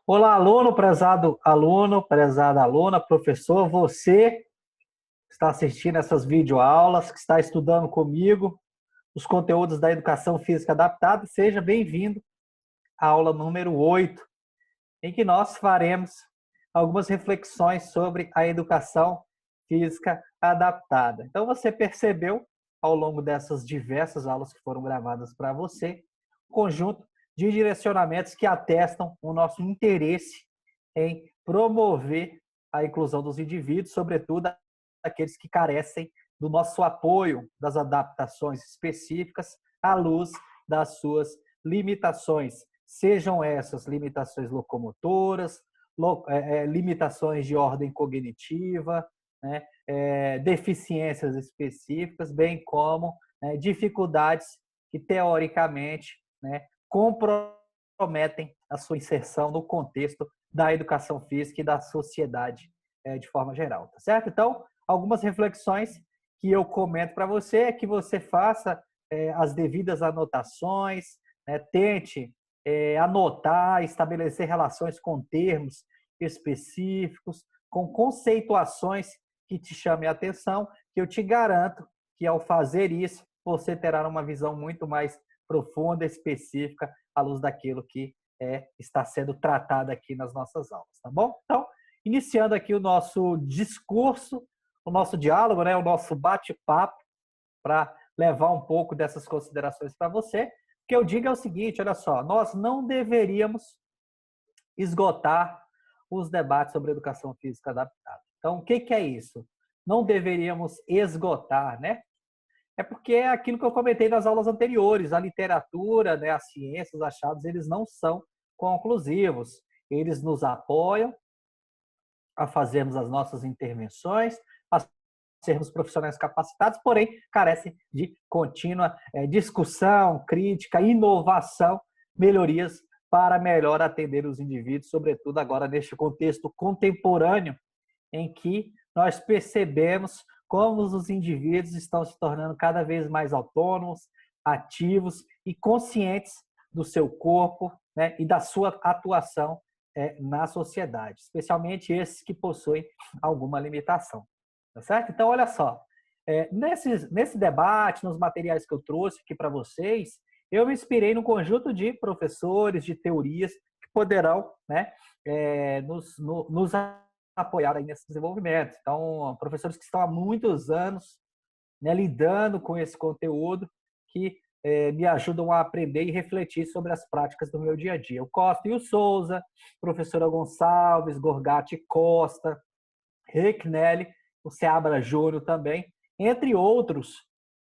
Olá, aluno, prezado aluno, prezada aluna, professor, você que está assistindo essas videoaulas, que está estudando comigo os conteúdos da Educação Física Adaptada, seja bem-vindo à aula número 8, em que nós faremos algumas reflexões sobre a Educação Física Adaptada. Então, você percebeu, ao longo dessas diversas aulas que foram gravadas para você, um conjunto de direcionamentos que atestam o nosso interesse em promover a inclusão dos indivíduos, sobretudo aqueles que carecem do nosso apoio, das adaptações específicas à luz das suas limitações, sejam essas limitações locomotoras, limitações de ordem cognitiva, né, deficiências específicas, bem como dificuldades que, teoricamente, né, comprometem a sua inserção no contexto da educação física e da sociedade de forma geral, tá certo? Então, algumas reflexões que eu comento para você é que você faça as devidas anotações, tente anotar, estabelecer relações com termos específicos, com conceituações que te chamem a atenção, que eu te garanto que ao fazer isso, você terá uma visão muito mais profunda, específica, à luz daquilo que está sendo tratado aqui nas nossas aulas, tá bom? Então, iniciando aqui o nosso discurso, o nosso diálogo, né, o nosso bate-papo, para levar um pouco dessas considerações para você. O que eu digo é o seguinte, olha só, nós não deveríamos esgotar os debates sobre educação física adaptada. Então, o que é isso? Não deveríamos esgotar, né? É porque é aquilo que eu comentei nas aulas anteriores, a literatura, né, as ciências, os achados, eles não são conclusivos. Eles nos apoiam a fazermos as nossas intervenções, a sermos profissionais capacitados, porém carecem de contínua discussão, crítica, inovação, melhorias para melhor atender os indivíduos, sobretudo agora neste contexto contemporâneo em que nós percebemos como os indivíduos estão se tornando cada vez mais autônomos, ativos e conscientes do seu corpo, né, e da sua atuação na sociedade, especialmente esses que possuem alguma limitação. Tá certo? Então, olha só, nesse debate, nos materiais que eu trouxe aqui para vocês, eu me inspirei num conjunto de professores, de teorias que poderão, né, nos apoiar aí nesse desenvolvimento. Então, professores que estão há muitos anos, né, lidando com esse conteúdo, que me ajudam a aprender e refletir sobre as práticas do meu dia a dia. O Costa e o Souza, professora Gonçalves, Gorgati Costa, Recknelli, o Seabra Júnior também, entre outros,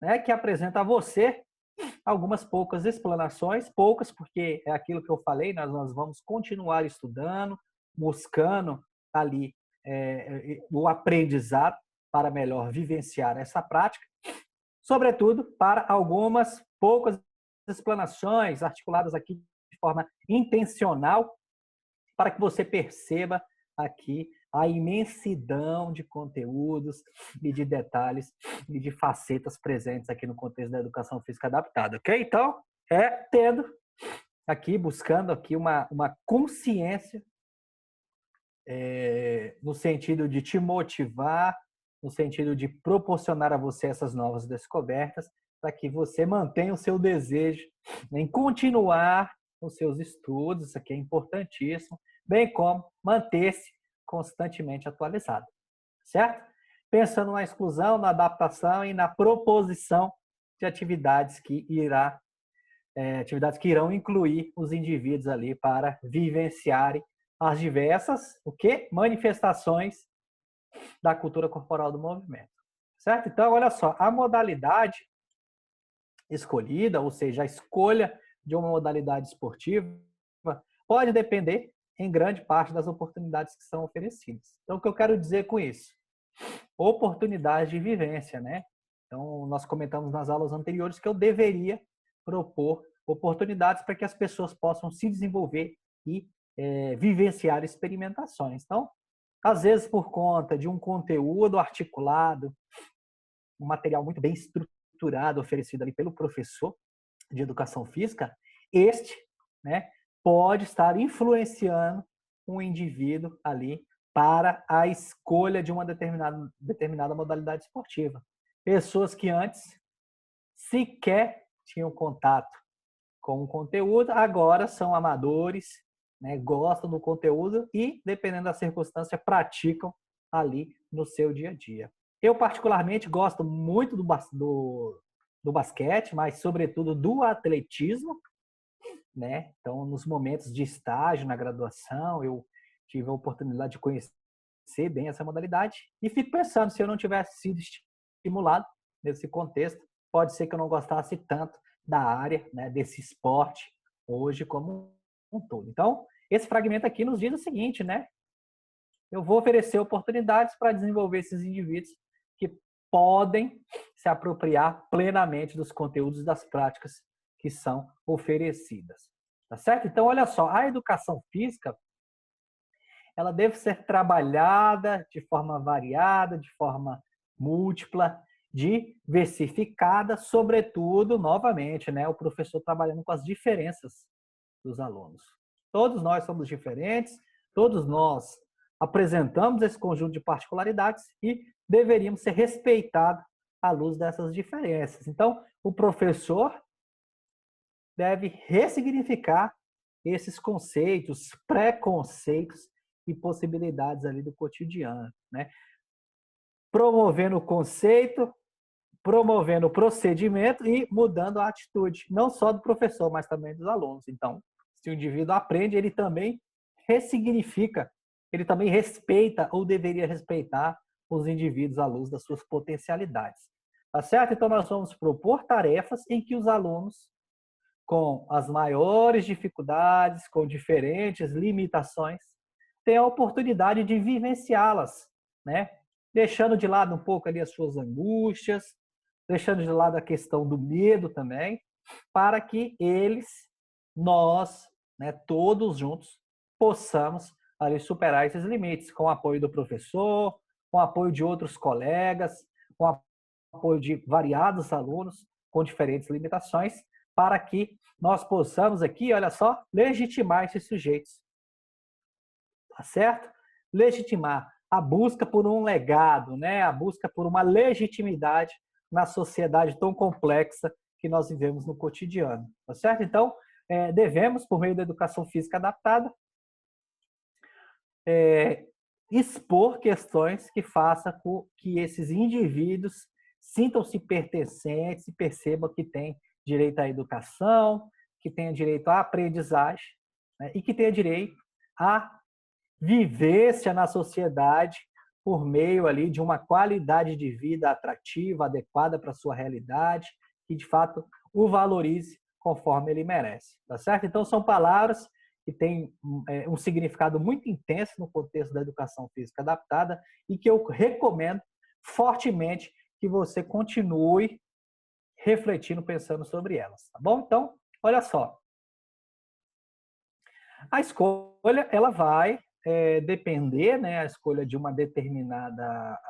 né, que apresenta a você algumas poucas explanações, poucas porque é aquilo que eu falei, nós vamos continuar estudando, buscando ali o aprendizado para melhor vivenciar essa prática, sobretudo para algumas poucas explanações articuladas aqui de forma intencional, para que você perceba aqui a imensidão de conteúdos e de detalhes e de facetas presentes aqui no contexto da educação física adaptada, ok? Então, tendo aqui, buscando aqui uma consciência no sentido de te motivar, no sentido de proporcionar a você essas novas descobertas, para que você mantenha o seu desejo em continuar os seus estudos, isso aqui é importantíssimo, bem como manter-se constantemente atualizado, certo? Pensando na exclusão, na adaptação e na proposição de atividades que irão incluir os indivíduos ali para vivenciarem as diversas manifestações da cultura corporal do movimento. Certo? Então, olha só, a modalidade escolhida, ou seja, a escolha de uma modalidade esportiva, pode depender em grande parte das oportunidades que são oferecidas. Então, o que eu quero dizer com isso? Oportunidade de vivência, né? Então, nós comentamos nas aulas anteriores que eu deveria propor oportunidades para que as pessoas possam se desenvolver e vivenciar experimentações. Então, às vezes, por conta de um conteúdo articulado, um material muito bem estruturado oferecido ali pelo professor de educação física, este, né, pode estar influenciando um indivíduo ali para a escolha de uma determinada modalidade esportiva. Pessoas que antes sequer tinham contato com o conteúdo, agora são amadores, né, gostam do conteúdo e, dependendo da circunstância, praticam ali no seu dia a dia. Eu, particularmente, gosto muito do basquete, mas, sobretudo, do atletismo, né? Então, nos momentos de estágio na graduação, eu tive a oportunidade de conhecer bem essa modalidade e fico pensando, se eu não tivesse sido estimulado nesse contexto, pode ser que eu não gostasse tanto da área, né, desse esporte hoje como um todo. Então, esse fragmento aqui nos diz o seguinte, né? Eu vou oferecer oportunidades para desenvolver esses indivíduos que podem se apropriar plenamente dos conteúdos e das práticas que são oferecidas. Tá certo? Então, olha só, a educação física, ela deve ser trabalhada de forma variada, de forma múltipla, diversificada, sobretudo, novamente, né, o professor trabalhando com as diferenças dos alunos. Todos nós somos diferentes, todos nós apresentamos esse conjunto de particularidades e deveríamos ser respeitados à luz dessas diferenças. Então, o professor deve ressignificar esses conceitos, preconceitos e possibilidades ali do cotidiano, né? Promovendo o conceito, promovendo o procedimento e mudando a atitude, não só do professor, mas também dos alunos. Então, se o indivíduo aprende, ele também ressignifica, ele também respeita ou deveria respeitar os indivíduos à luz das suas potencialidades. Tá certo? Então, nós vamos propor tarefas em que os alunos, com as maiores dificuldades, com diferentes limitações, tenham a oportunidade de vivenciá-las, né? Deixando de lado um pouco ali as suas angústias, deixando de lado a questão do medo também, para que eles, nós, né, todos juntos, possamos ali superar esses limites, com o apoio do professor, com o apoio de outros colegas, com o apoio de variados alunos com diferentes limitações, para que nós possamos aqui, olha só, legitimar esses sujeitos. Tá certo? Legitimar a busca por um legado, né? A busca por uma legitimidade na sociedade tão complexa que nós vivemos no cotidiano. Tá certo? Então, devemos, por meio da educação física adaptada, expor questões que façam com que esses indivíduos sintam-se pertencentes e percebam que têm direito à educação, que têm direito à aprendizagem, né, e que têm direito à vivência na sociedade por meio ali de uma qualidade de vida atrativa, adequada para a sua realidade, que de fato o valorize conforme ele merece. Tá certo? Então são palavras que têm um significado muito intenso no contexto da educação física adaptada e que eu recomendo fortemente que você continue refletindo, pensando sobre elas, tá bom? Então, olha só. A escolha, ela vai depender, né, a escolha de uma determinada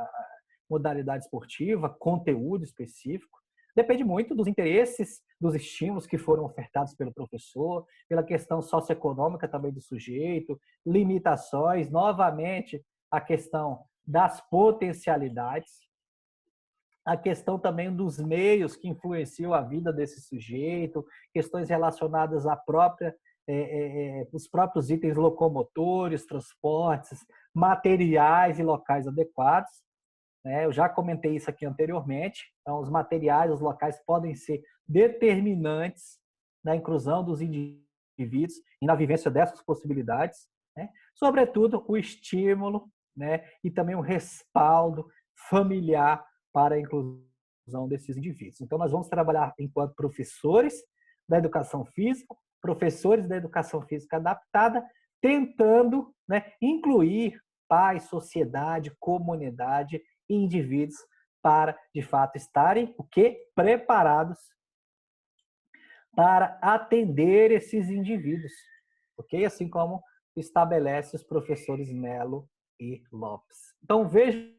modalidade esportiva, conteúdo específico, depende muito dos interesses, dos estímulos que foram ofertados pelo professor, pela questão socioeconômica também do sujeito, limitações, novamente, a questão das potencialidades, a questão também dos meios que influenciam a vida desse sujeito, questões relacionadas à própria os próprios itens locomotores, transportes, materiais e locais adequados. Eu já comentei isso aqui anteriormente. Então, os materiais, os locais podem ser determinantes na inclusão dos indivíduos e na vivência dessas possibilidades. Sobretudo, o estímulo, e também o respaldo familiar para a inclusão desses indivíduos. Então, nós vamos trabalhar enquanto professores da educação física, professores da educação física adaptada, tentando incluir pais, sociedade, comunidade e indivíduos para, de fato, estarem o quê? Preparados para atender esses indivíduos, ok? Assim como estabelece os professores Melo e Lopes. Então, veja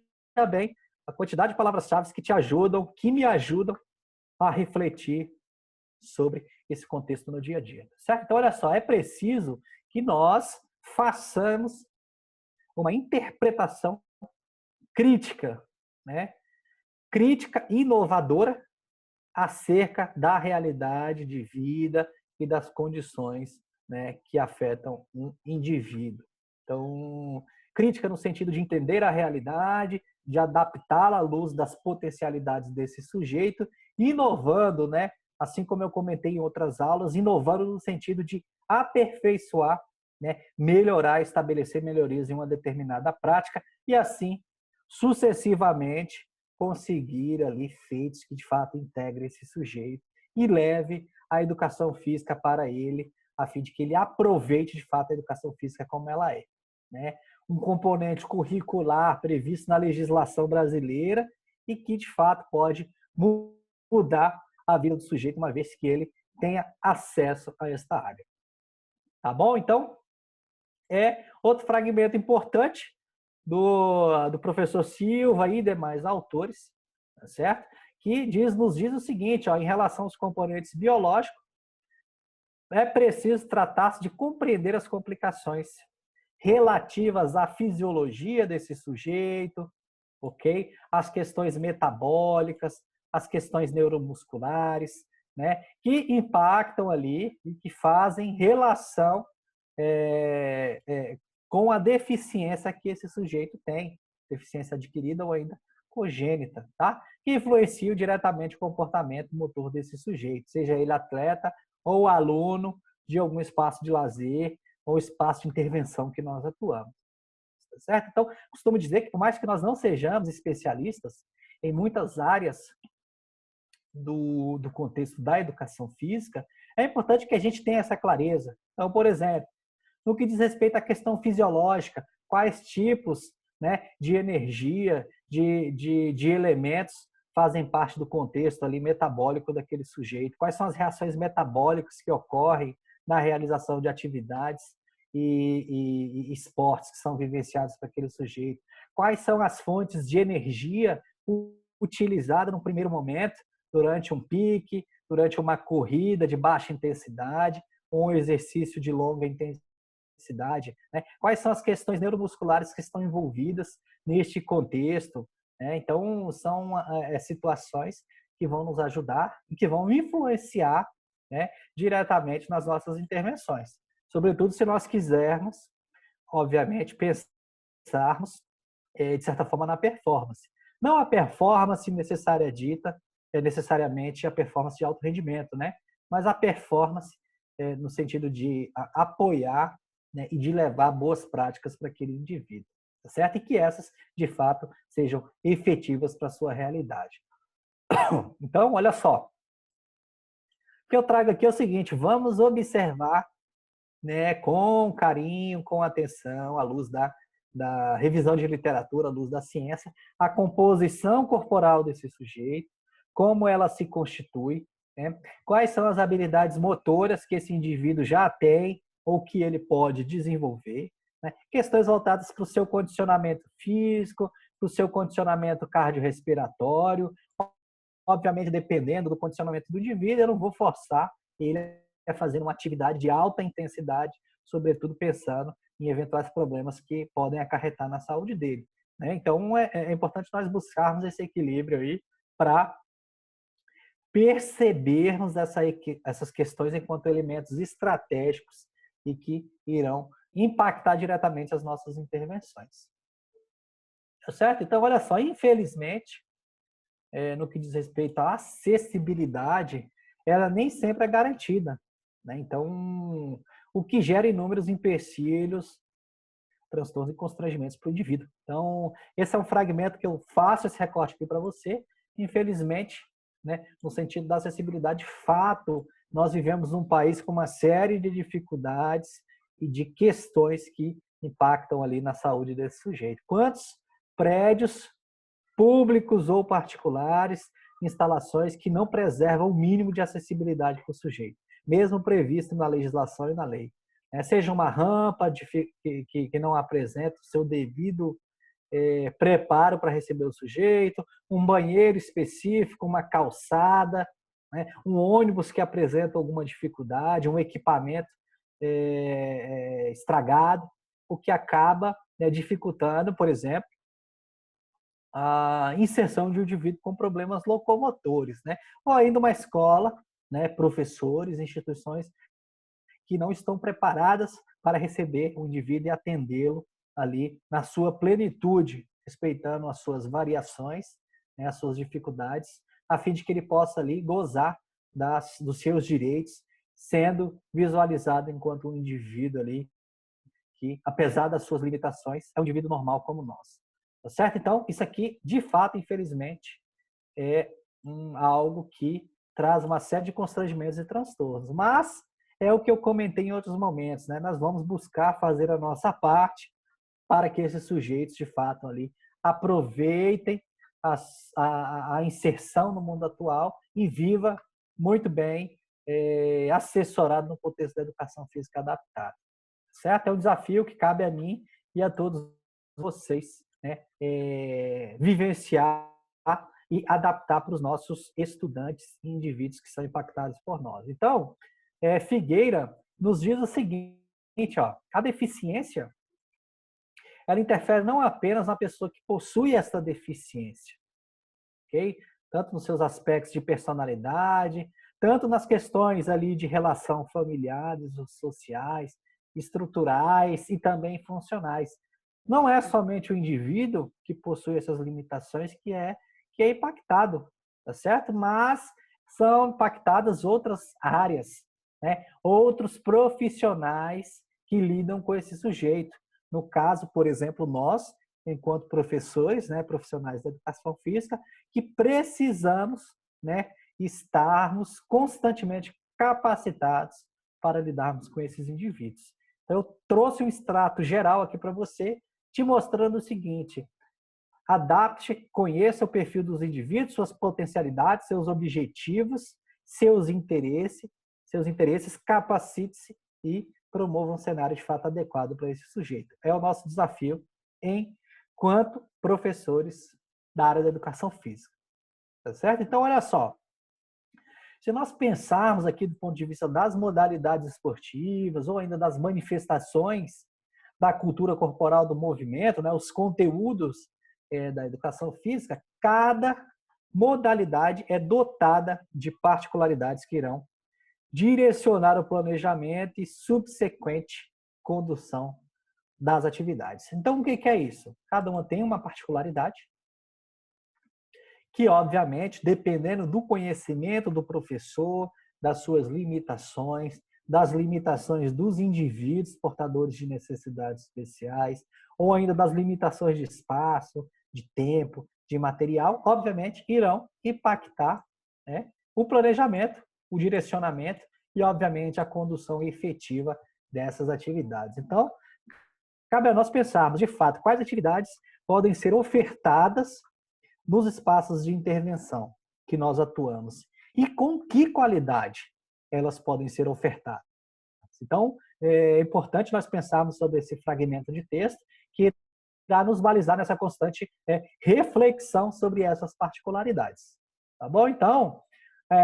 bem a quantidade de palavras-chave que te ajudam, que me ajudam a refletir sobre esse contexto no dia a dia, certo? Então, olha só, é preciso que nós façamos uma interpretação crítica, né? Crítica inovadora acerca da realidade de vida e das condições, né, que afetam um indivíduo. Então, crítica no sentido de entender a realidade, de adaptá-la à luz das potencialidades desse sujeito, inovando, né, assim como eu comentei em outras aulas, inovando no sentido de aperfeiçoar, né, melhorar, estabelecer melhorias em uma determinada prática e assim sucessivamente conseguir ali feitos que de fato integrem esse sujeito e leve a educação física para ele, a fim de que ele aproveite de fato a educação física como ela é, né? Um componente curricular previsto na legislação brasileira e que de fato pode mudar a vida do sujeito uma vez que ele tenha acesso a esta área. Tá bom? Então, outro fragmento importante do professor Silva e demais autores, tá certo? Que nos diz o seguinte, ó, em relação aos componentes biológicos, é preciso tratar-se de compreender as complicações relativas à fisiologia desse sujeito, ok? As questões metabólicas, as questões neuromusculares, né? Que impactam ali e que fazem relação com a deficiência que esse sujeito tem, deficiência adquirida ou ainda congênita, tá? Que influenciam diretamente o comportamento motor desse sujeito, seja ele atleta ou aluno de algum espaço de lazer ou espaço de intervenção que nós atuamos, tá certo? Então, costumo dizer que por mais que nós não sejamos especialistas em muitas áreas do contexto da educação física, é importante que a gente tenha essa clareza. Então, por exemplo, no que diz respeito à questão fisiológica, quais tipos, né, de energia, de elementos fazem parte do contexto ali metabólico daquele sujeito, quais são as reações metabólicas que ocorrem na realização de atividades e esportes que são vivenciados para aquele sujeito, quais são as fontes de energia utilizadas no primeiro momento, durante um pique, durante uma corrida de baixa intensidade, ou um exercício de longa intensidade, né? Quais são as questões neuromusculares que estão envolvidas neste contexto, né? Então, são situações que vão nos ajudar e que vão influenciar, né, diretamente nas nossas intervenções. Sobretudo se nós quisermos, obviamente, pensarmos, de certa forma, na performance. Não a performance necessária dita, necessariamente a performance de alto rendimento, né? Mas a performance no sentido de apoiar, né, e de levar boas práticas para aquele indivíduo, tá certo? E que essas, de fato, sejam efetivas para a sua realidade. Então, olha só, o que eu trago aqui é o seguinte, vamos observar, né, com carinho, com atenção, à luz da revisão de literatura, à luz da ciência, a composição corporal desse sujeito, como ela se constitui, né? Quais são as habilidades motoras que esse indivíduo já tem ou que ele pode desenvolver, né? Questões voltadas para o seu condicionamento físico, para o seu condicionamento cardiorrespiratório, obviamente dependendo do condicionamento do indivíduo, eu não vou forçar ele a fazer uma atividade de alta intensidade, sobretudo pensando em eventuais problemas que podem acarretar na saúde dele, né? Então, é importante nós buscarmos esse equilíbrio aí para percebermos essas questões enquanto elementos estratégicos e que irão impactar diretamente as nossas intervenções. Tá certo? Então, olha só, infelizmente, no que diz respeito à acessibilidade, ela nem sempre é garantida, né? Então, o que gera inúmeros empecilhos, transtornos e constrangimentos para o indivíduo. Então, esse é um fragmento que eu faço esse recorte aqui para você. Infelizmente, né, no sentido da acessibilidade, de fato, nós vivemos num país com uma série de dificuldades e de questões que impactam ali na saúde desse sujeito. Quantos prédios públicos ou particulares, instalações que não preservam o mínimo de acessibilidade para o sujeito, mesmo previsto na legislação e na lei? Seja uma rampa que não apresenta o seu devido preparo para receber o sujeito, um banheiro específico, uma calçada, né? Um ônibus que apresenta alguma dificuldade, um equipamento estragado, o que acaba, né, dificultando, por exemplo, a inserção de um indivíduo com problemas locomotores, né? Ou ainda uma escola, né, professores, instituições que não estão preparadas para receber o indivíduo e atendê-lo ali na sua plenitude, respeitando as suas variações, né, as suas dificuldades, a fim de que ele possa ali gozar dos seus direitos, sendo visualizado enquanto um indivíduo ali que, apesar das suas limitações, é um indivíduo normal como nós. Tá certo? Então, isso aqui, de fato, infelizmente, é algo que traz uma série de constrangimentos e transtornos. Mas é o que eu comentei em outros momentos, né? Nós vamos buscar fazer a nossa parte para que esses sujeitos, de fato, ali aproveitem a inserção no mundo atual e viva muito bem assessorado no contexto da educação física adaptada. Certo? É um desafio que cabe a mim e a todos vocês, né? Vivenciar e adaptar para os nossos estudantes e indivíduos que são impactados por nós. Então, Figueira nos diz o seguinte, ó, a deficiência, ela interfere não apenas na pessoa que possui essa deficiência, ok? Tanto nos seus aspectos de personalidade, tanto nas questões ali de relação familiares, sociais, estruturais e também funcionais. Não é somente o indivíduo que possui essas limitações que é impactado, tá certo? Mas são impactadas outras áreas, né? Outros profissionais que lidam com esse sujeito. No caso, por exemplo, nós, enquanto professores, né, profissionais da educação física, que precisamos, né, estarmos constantemente capacitados para lidarmos com esses indivíduos. Então, eu trouxe um extrato geral aqui para você, te mostrando o seguinte: adapte, conheça o perfil dos indivíduos, suas potencialidades, seus objetivos, seus interesses, capacite-se e promova um cenário de fato adequado para esse sujeito. É o nosso desafio enquanto professores da área da educação física. Tá certo? Então, olha só. Se nós pensarmos aqui do ponto de vista das modalidades esportivas ou ainda das manifestações da cultura corporal do movimento, né, os conteúdos da educação física, cada modalidade é dotada de particularidades que irão direcionar o planejamento e subsequente condução das atividades. Então, o que é isso? Cada uma tem uma particularidade que, obviamente, dependendo do conhecimento do professor, das suas limitações, das limitações dos indivíduos portadores de necessidades especiais, ou ainda das limitações de espaço, de tempo, de material, obviamente, irão impactar, né, o planejamento, o direcionamento e, obviamente, a condução efetiva dessas atividades. Então, cabe a nós pensarmos, de fato, quais atividades podem ser ofertadas nos espaços de intervenção que nós atuamos e com que qualidade elas podem ser ofertadas. Então, é importante nós pensarmos sobre esse fragmento de texto que irá nos balizar nessa constante reflexão sobre essas particularidades. Tá bom? Então,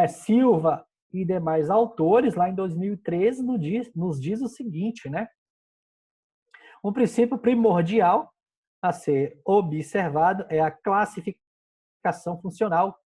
Silva e demais autores, lá em 2013, nos diz o seguinte, né? Um princípio primordial a ser observado é a classificação funcional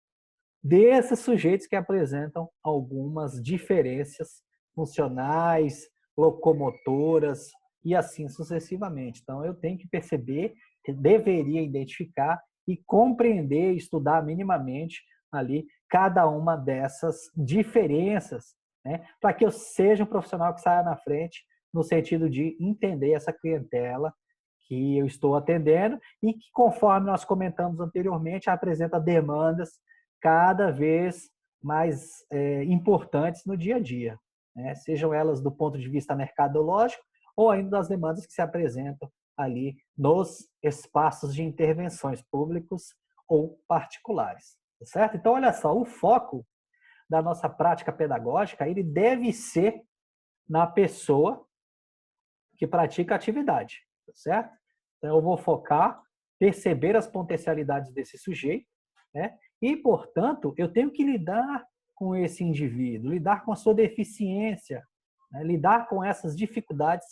desses sujeitos que apresentam algumas diferenças funcionais, locomotoras e assim sucessivamente. Então, eu tenho que perceber, deveria identificar e compreender, estudar minimamente ali cada uma dessas diferenças, né, para que eu seja um profissional que saia na frente no sentido de entender essa clientela que eu estou atendendo e que, conforme nós comentamos anteriormente, apresenta demandas cada vez mais importantes no dia a dia, né? Sejam elas do ponto de vista mercadológico ou ainda das demandas que se apresentam ali nos espaços de intervenções públicos ou particulares, certo? Então, olha só, o foco da nossa prática pedagógica, ele deve ser na pessoa que pratica a atividade, certo? Então, eu vou focar, perceber as potencialidades desse sujeito, né? E, portanto, eu tenho que lidar com esse indivíduo, lidar com a sua deficiência, né? Lidar com essas dificuldades,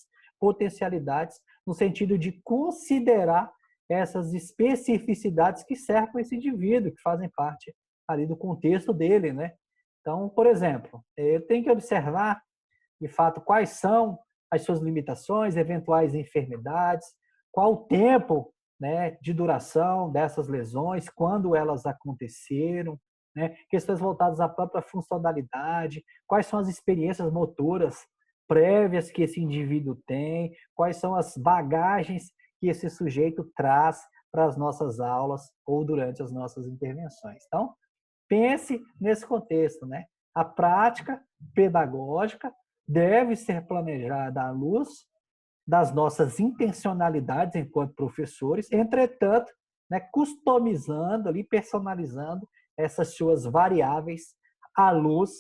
potencialidades, no sentido de considerar essas especificidades que cercam esse indivíduo, que fazem parte ali do contexto dele, né? Então, por exemplo, eu tenho que observar, de fato, quais são as suas limitações, eventuais enfermidades, qual o tempo, né, de duração dessas lesões, quando elas aconteceram, né? Questões voltadas à própria funcionalidade, quais são as experiências motoras prévias que esse indivíduo tem, quais são as bagagens que esse sujeito traz para as nossas aulas ou durante as nossas intervenções. Então, pense nesse contexto, né? A prática pedagógica deve ser planejada à luz das nossas intencionalidades enquanto professores, entretanto, né, customizando ali, personalizando essas suas variáveis à luz,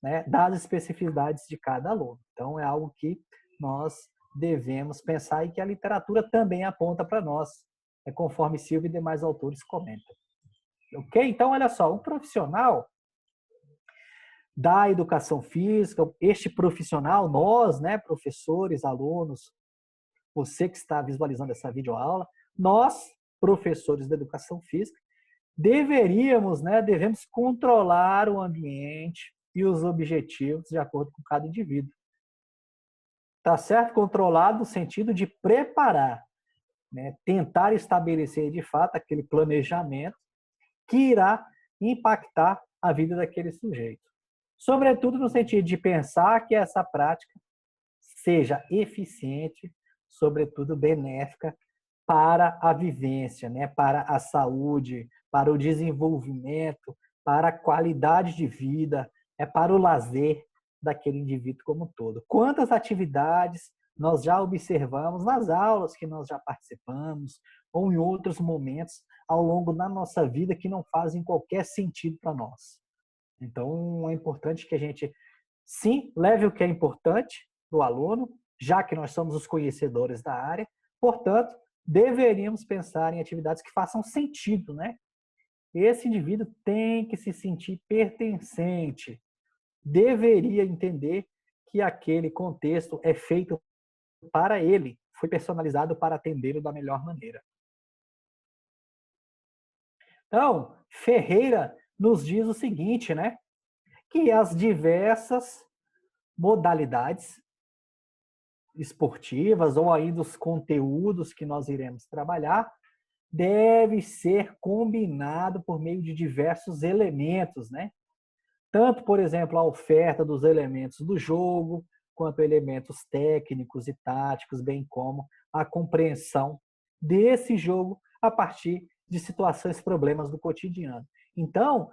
né, das especificidades de cada aluno. Então, é algo que nós devemos pensar e que a literatura também aponta para nós, conforme Silvio e demais autores comentam. Ok? Então, olha só, um profissional da educação física, este profissional, nós, né, professores, alunos, você que está visualizando essa videoaula, nós, professores da educação física, devemos controlar o ambiente e os objetivos de acordo com cada indivíduo. Tá certo? Controlado no sentido de preparar, né? Tentar estabelecer de fato aquele planejamento que irá impactar a vida daquele sujeito. Sobretudo no sentido de pensar que essa prática seja eficiente, sobretudo benéfica para a vivência, né? Para a saúde, para o desenvolvimento, para a qualidade de vida, para o lazer daquele indivíduo como um todo. Quantas atividades nós já observamos nas aulas que nós já participamos ou em outros momentos ao longo da nossa vida que não fazem qualquer sentido para nós. Então, é importante que a gente, sim, leve o que é importante do aluno, já que nós somos os conhecedores da área, portanto, deveríamos pensar em atividades que façam sentido, né? Esse indivíduo tem que se sentir pertencente, deveria entender que aquele contexto é feito para ele, foi personalizado para atendê-lo da melhor maneira. Então, Ferreira nos diz o seguinte, né? Que as diversas modalidades esportivas ou ainda os conteúdos que nós iremos trabalhar deve ser combinado por meio de diversos elementos, né? Tanto, por exemplo, a oferta dos elementos do jogo, quanto elementos técnicos e táticos, bem como a compreensão desse jogo a partir de situações, problemas do cotidiano. Então,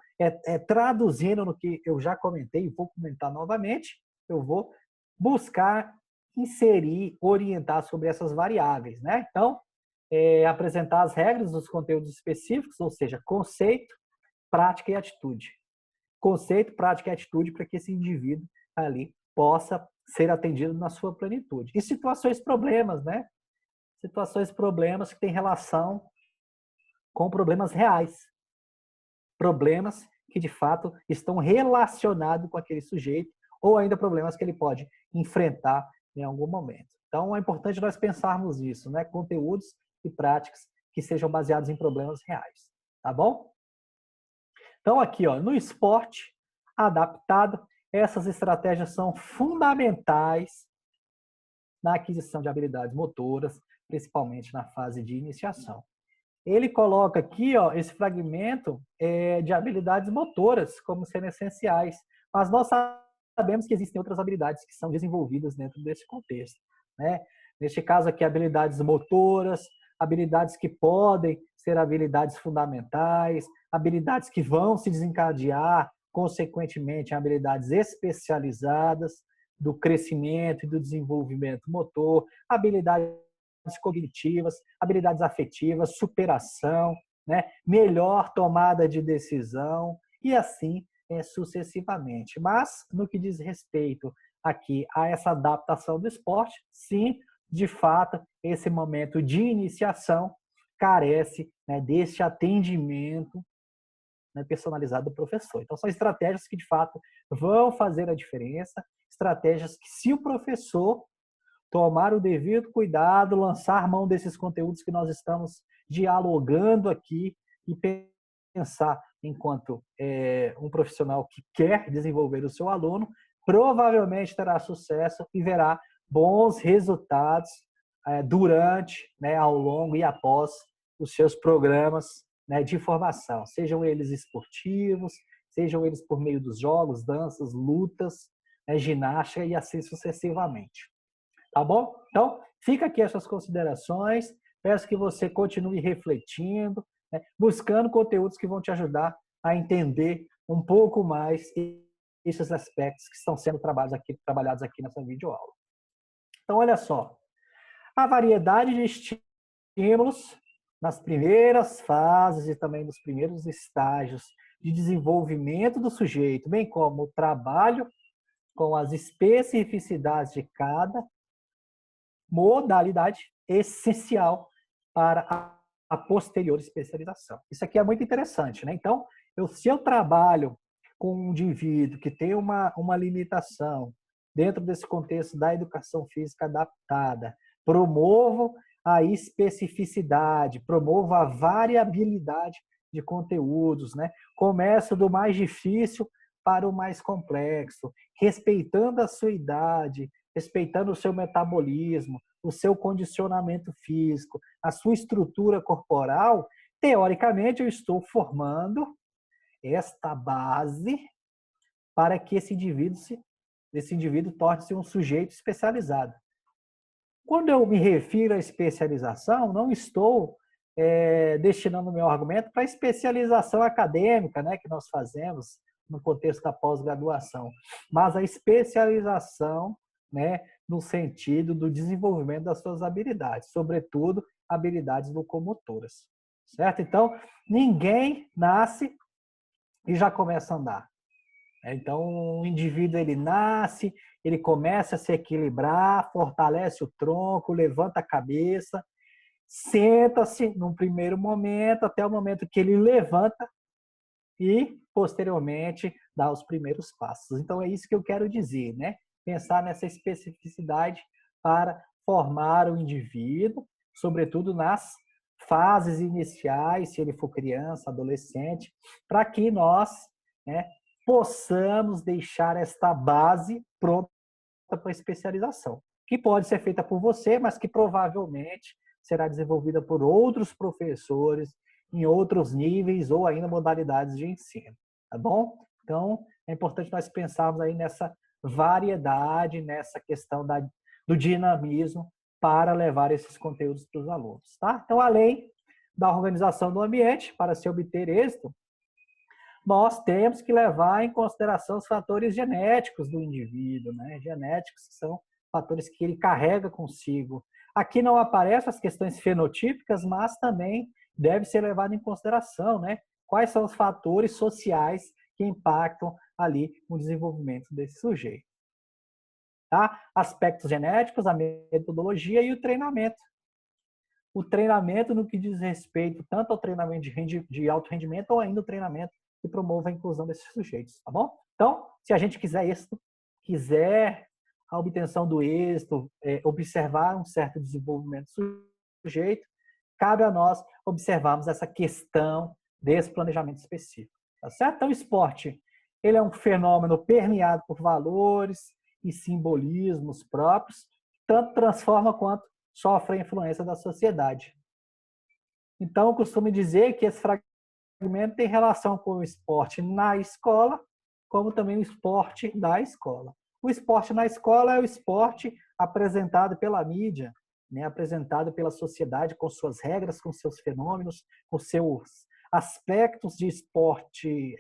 traduzindo no que eu já comentei e vou comentar novamente, eu vou buscar inserir, orientar sobre essas variáveis, né? Então, apresentar as regras dos conteúdos específicos, ou seja, conceito, prática e atitude. Conceito, prática e atitude para que esse indivíduo ali possa ser atendido na sua plenitude. E situações, problemas, né? Situações, problemas que têm relação com problemas reais. Problemas que, de fato, estão relacionados com aquele sujeito ou ainda problemas que ele pode enfrentar em algum momento. Então, é importante nós pensarmos isso, né? Conteúdos e práticas que sejam baseados em problemas reais, tá bom? Então, aqui, ó, no esporte adaptado, essas estratégias são fundamentais na aquisição de habilidades motoras, principalmente na fase de iniciação. Ele coloca aqui, ó, esse fragmento de habilidades motoras como sendo essenciais, mas nós sabemos que existem outras habilidades que são desenvolvidas dentro desse contexto, né? Neste caso aqui, habilidades motoras, habilidades que podem ser habilidades fundamentais, habilidades que vão se desencadear, consequentemente, em habilidades especializadas do crescimento e do desenvolvimento motor, habilidades cognitivas, habilidades afetivas, superação, né? Melhor tomada de decisão e assim sucessivamente. Mas, no que diz respeito aqui a essa adaptação do esporte, sim, de fato, esse momento de iniciação carece, né, desse atendimento, né, personalizado do professor. Então, são estratégias que, de fato, vão fazer a diferença, estratégias que, se o professor tomar o devido cuidado, lançar mão desses conteúdos que nós estamos dialogando aqui e pensar enquanto um profissional que quer desenvolver o seu aluno, provavelmente terá sucesso e verá bons resultados durante, né, ao longo e após os seus programas, né, de formação, sejam eles esportivos, sejam eles por meio dos jogos, danças, lutas, né, ginástica e assim sucessivamente. Tá bom? Então, fica aqui essas considerações. Peço que você continue refletindo, né, buscando conteúdos que vão te ajudar a entender um pouco mais esses aspectos que estão sendo trabalhados aqui nessa videoaula. Então, olha só. A variedade de estímulos nas primeiras fases e também nos primeiros estágios de desenvolvimento do sujeito, bem como o trabalho com as especificidades de cada modalidade essencial para a posterior especialização. Isso aqui é muito interessante, né? Então, se eu trabalho com um indivíduo que tem uma limitação dentro desse contexto da educação física adaptada, promovo a especificidade, promovo a variabilidade de conteúdos, né? Começo do mais difícil para o mais complexo, respeitando a sua idade, respeitando o seu metabolismo, o seu condicionamento físico, a sua estrutura corporal. Teoricamente, eu estou formando esta base para que esse indivíduo torne-se um sujeito especializado. Quando eu me refiro à especialização, não estou destinando o meu argumento para a especialização acadêmica, né, que nós fazemos no contexto da pós-graduação, mas a especialização, né, no sentido do desenvolvimento das suas habilidades, sobretudo habilidades locomotoras, certo? Então, ninguém nasce e já começa a andar. Então, o indivíduo, ele nasce, ele começa a se equilibrar, fortalece o tronco, levanta a cabeça, senta-se num primeiro momento, até o momento que ele levanta e, posteriormente, dá os primeiros passos. Então, é isso que eu quero dizer, né? Pensar nessa especificidade para formar o indivíduo, sobretudo nas fases iniciais, se ele for criança, adolescente, para que nós, né, possamos deixar esta base pronta para a especialização, que pode ser feita por você, mas que provavelmente será desenvolvida por outros professores em outros níveis ou ainda modalidades de ensino, tá bom? Então, é importante nós pensarmos aí nessa variedade, nessa questão do dinamismo para levar esses conteúdos para os alunos, tá? Então, além da organização do ambiente, para se obter êxito, nós temos que levar em consideração os fatores genéticos do indivíduo, né? Genéticos que são fatores que ele carrega consigo. Aqui não aparecem as questões fenotípicas, mas também deve ser levado em consideração, né? Quais são os fatores sociais que impactam ali o desenvolvimento desse sujeito. Tá? Aspectos genéticos, a metodologia e o treinamento. O treinamento no que diz respeito tanto ao treinamento de alto rendimento ou ainda o treinamento que promova a inclusão desses sujeitos, tá bom? Então, se a gente quiser êxito, quiser a obtenção do êxito, observar um certo desenvolvimento do sujeito, cabe a nós observarmos essa questão desse planejamento específico, tá certo? Então, o esporte, ele é um fenômeno permeado por valores e simbolismos próprios, tanto transforma quanto sofre a influência da sociedade. Então, eu costumo dizer que esse fragmento tem relação com o esporte na escola, como também o esporte da escola. O esporte na escola é o esporte apresentado pela mídia, né, apresentado pela sociedade com suas regras, com seus fenômenos, com seus aspectos de esporte,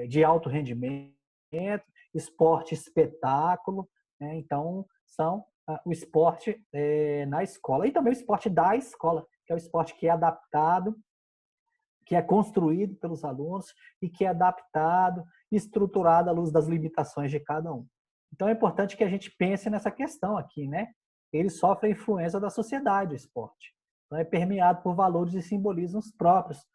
de alto rendimento, esporte espetáculo, né? Então, são o esporte na escola. E também o esporte da escola, que é o esporte que é adaptado, que é construído pelos alunos e que é adaptado, estruturado à luz das limitações de cada um. Então, é importante que a gente pense nessa questão aqui, né? Ele sofre a influência da sociedade, o esporte. Então, é permeado por valores e simbolismos próprios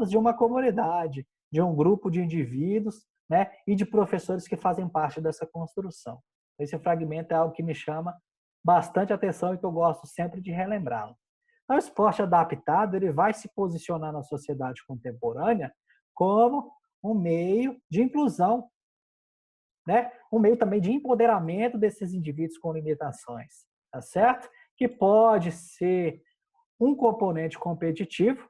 de uma comunidade, de um grupo de indivíduos, né? E de professores que fazem parte dessa construção. Esse fragmento é algo que me chama bastante atenção e que eu gosto sempre de relembrá-lo. Então, o esporte adaptado ele vai se posicionar na sociedade contemporânea como um meio de inclusão, né? Um meio também de empoderamento desses indivíduos com limitações, tá certo? Que pode ser um componente competitivo,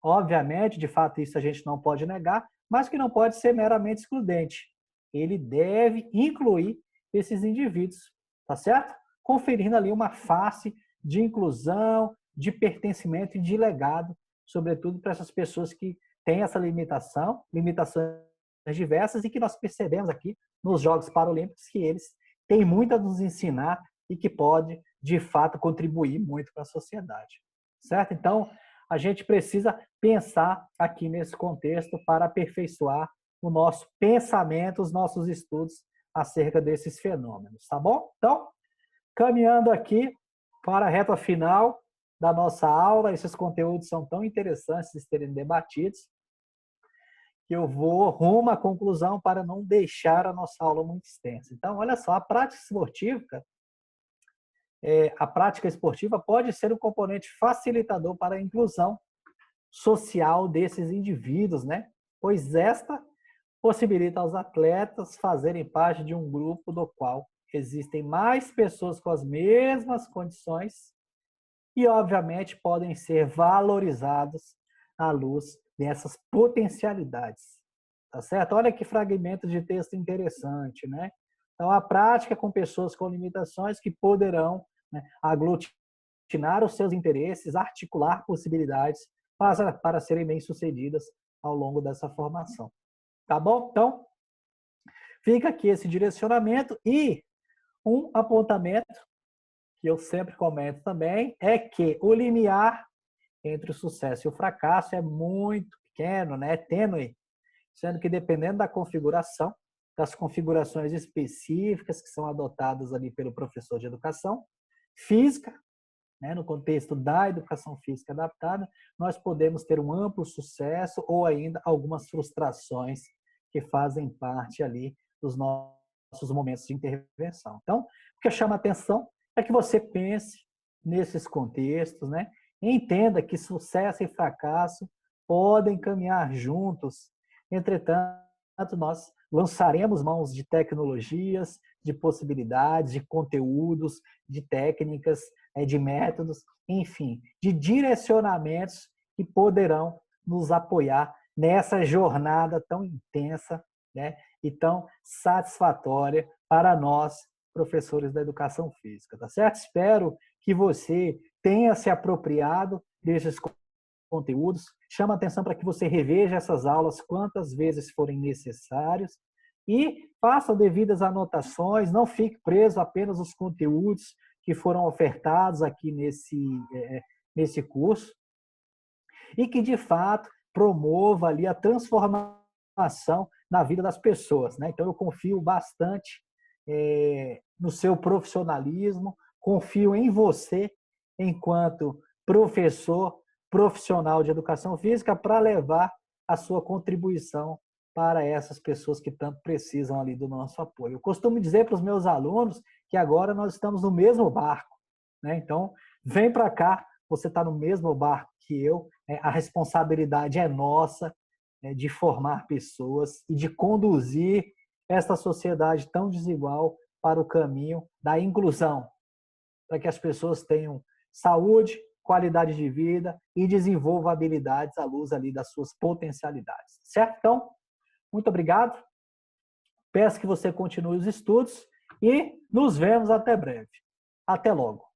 obviamente, de fato isso a gente não pode negar, mas que não pode ser meramente excludente. Ele deve incluir esses indivíduos, tá certo? Conferindo ali uma face de inclusão, de pertencimento e de legado, sobretudo para essas pessoas que têm essa limitações diversas e que nós percebemos aqui nos Jogos Paralímpicos que eles têm muito a nos ensinar e que pode, de fato, contribuir muito para a sociedade, certo? Então, a gente precisa pensar aqui nesse contexto para aperfeiçoar o nosso pensamento, os nossos estudos acerca desses fenômenos, tá bom? Então, caminhando aqui para a reta final da nossa aula, esses conteúdos são tão interessantes de serem debatidos, que eu vou rumo à conclusão para não deixar a nossa aula muito extensa. Então, olha só, a prática esportiva pode ser um componente facilitador para a inclusão social desses indivíduos, né? Pois esta possibilita aos atletas fazerem parte de um grupo do qual existem mais pessoas com as mesmas condições e, obviamente, podem ser valorizados à luz dessas potencialidades. Tá certo? Olha que fragmento de texto interessante, né? Então, a prática com pessoas com limitações que poderão, né, aglutinar os seus interesses, articular possibilidades para serem bem-sucedidas ao longo dessa formação. Tá bom? Então, fica aqui esse direcionamento e um apontamento que eu sempre comento também é que o limiar entre o sucesso e o fracasso é muito pequeno, né? É tênue, sendo que dependendo da configuração, das configurações específicas que são adotadas ali pelo professor de educação física, né, no contexto da educação física adaptada, nós podemos ter um amplo sucesso ou ainda algumas frustrações que fazem parte ali dos nossos momentos de intervenção. Então, o que chama a atenção é que você pense nesses contextos, né? Entenda que sucesso e fracasso podem caminhar juntos. Entretanto, nós lançaremos mãos de tecnologias, de possibilidades, de conteúdos, de técnicas, de métodos, enfim, de direcionamentos que poderão nos apoiar nessa jornada tão intensa, né, e tão satisfatória para nós, professores da educação física, tá certo? Espero que você tenha se apropriado desses conteúdos. Chama atenção para que você reveja essas aulas quantas vezes forem necessários e faça devidas anotações, não fique preso apenas aos conteúdos que foram ofertados aqui nesse curso e que, de fato, promova ali a transformação na vida das pessoas, né? Então, eu confio bastante no seu profissionalismo, confio em você enquanto profissional de educação física para levar a sua contribuição para essas pessoas que tanto precisam ali do nosso apoio. Eu costumo dizer para os meus alunos que agora nós estamos no mesmo barco, né? Então, vem para cá, você está no mesmo barco que eu, a responsabilidade é nossa, de formar pessoas e de conduzir esta sociedade tão desigual para o caminho da inclusão, para que as pessoas tenham saúde, qualidade de vida e desenvolvam habilidades à luz ali das suas potencialidades, certo? Então, muito obrigado. Peço que você continue os estudos e nos vemos até breve. Até logo.